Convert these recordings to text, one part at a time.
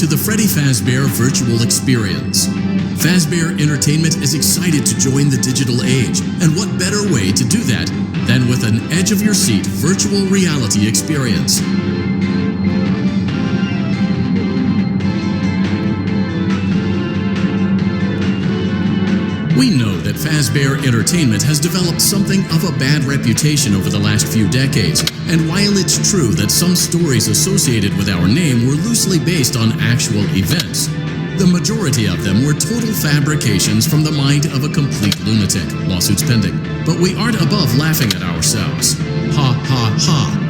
to the Freddy Fazbear Virtual Experience. Fazbear Entertainment is excited to join the digital age, and what better way to do that than with an edge-of-your-seat virtual reality experience. We know that Fazbear Entertainment has developed something of a bad reputation over the last few decades, and while it's true that some stories associated with our name were loosely based on actual events, the majority of them were total fabrications from the mind of a complete lunatic, lawsuits pending. But we aren't above laughing at ourselves. Ha ha ha.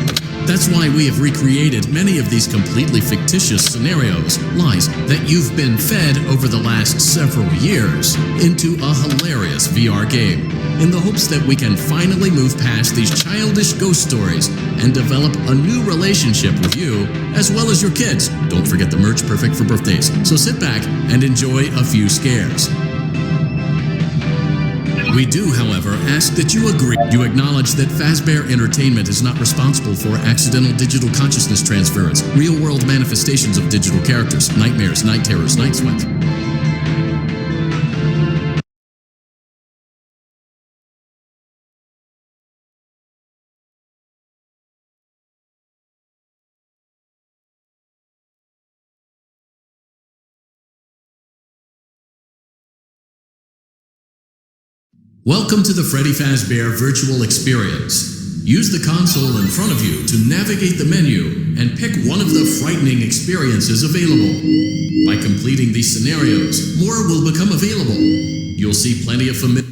That's why we have recreated many of these completely fictitious scenarios, lies that you've been fed over the last several years, into a hilarious VR game, in the hopes that we can finally move past these childish ghost stories and develop a new relationship with you, as well as your kids. Don't forget the merch, perfect for birthdays. So sit back and enjoy a few scares. We do, however, ask that you agree. You acknowledge that Fazbear Entertainment is not responsible for accidental digital consciousness transference, real-world manifestations of digital characters, nightmares, night terrors, night sweats. Welcome to the Freddy Fazbear Virtual Experience. Use the console in front of you to navigate the menu and pick one of the frightening experiences available. By completing these scenarios, more will become available. You'll see plenty of familiar...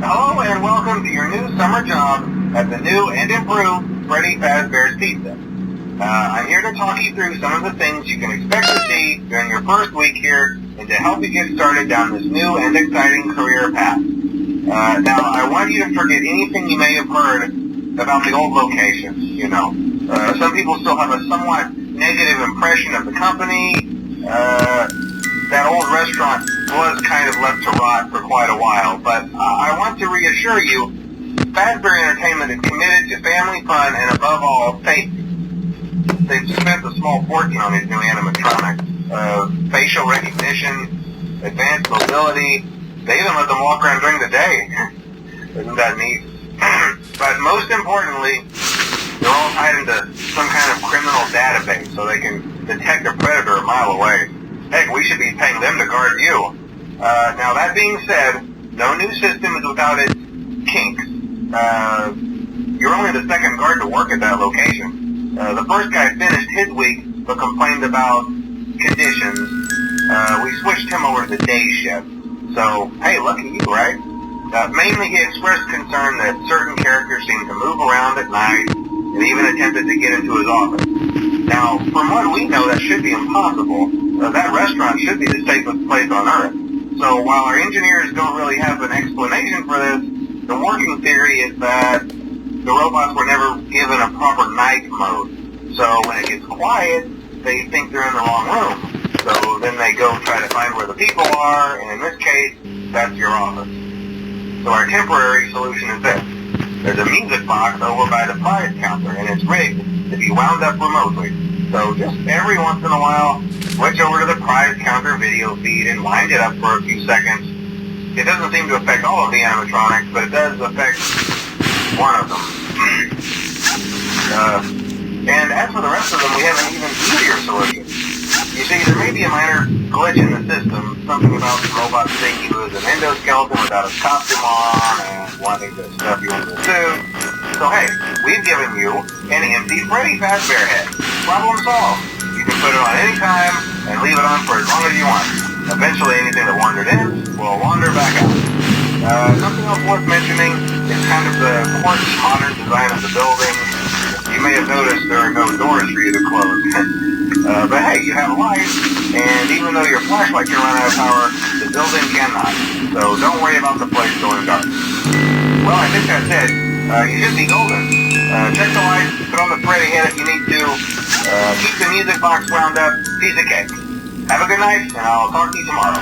Hello and welcome to your new summer job at the new and improved Freddy Fazbear's Pizza. I'm here to talk you through some of the things you can expect to see during your first week here and to help you get started down this new and exciting career path. Now, I want you to forget anything you may have heard about the old locations, you know. Some people still have a somewhat negative impression of the company. That old restaurant was kind of left to rot for quite a while, but I want to reassure you, Fazbear Entertainment is committed to family fun and above all, safety. They've spent a small fortune on these new animatronics. Facial recognition, advanced mobility, they even let them walk around during the day. Isn't that neat? But most importantly, they're all tied into some kind of criminal database so they can detect a predator a mile away. Heck, we should be paying them to guard you. Now that being said, no new system is without its kinks. You're only the second guard to work at that location. The first guy finished his week but complained about conditions. We switched him over to the day shift. So, hey, lucky you, right? Mainly he expressed concern that certain characters seemed to move around at night and even attempted to get into his office. Now, from what we know, that should be impossible. That restaurant should be the safest place on Earth. So while our engineers don't really have an explanation for this, the working theory is that the robots were never given a proper night mode. So when it gets quiet, they think they're in the wrong room. So then they go try to find where the people are, and in this case, that's your office. So our temporary solution is this. There's a music box over by the prize counter, and it's rigged to be wound up remotely. So just every once in a while, switch over to the prize counter video feed and wind it up for a few seconds. It doesn't seem to affect all of the animatronics, but it does affect one of them. And as for the rest of them, we have an even easier solution. You see, there may be a minor glitch in the system, something about the robot thinking he was an endoskeleton without his costume on and wanting to stuff you into a suit. So hey, we've given you an empty Freddy Fazbear head. Problem solved. You can put it on any time and leave it on for as long as you want. Eventually anything that wandered in will wander back out. Something else worth mentioning is kind of the quartz modern design of the building. You may have noticed there are no doors for you to close. But hey, you have lights, and even though your flashlight can run out of power, the building cannot. So don't worry about the place going dark. Well, I think that's it. You should be golden. Check the lights, put on the Freddy head if you need to. Keep the music box wound up. Piece of cake. Have a good night, and I'll talk to you tomorrow.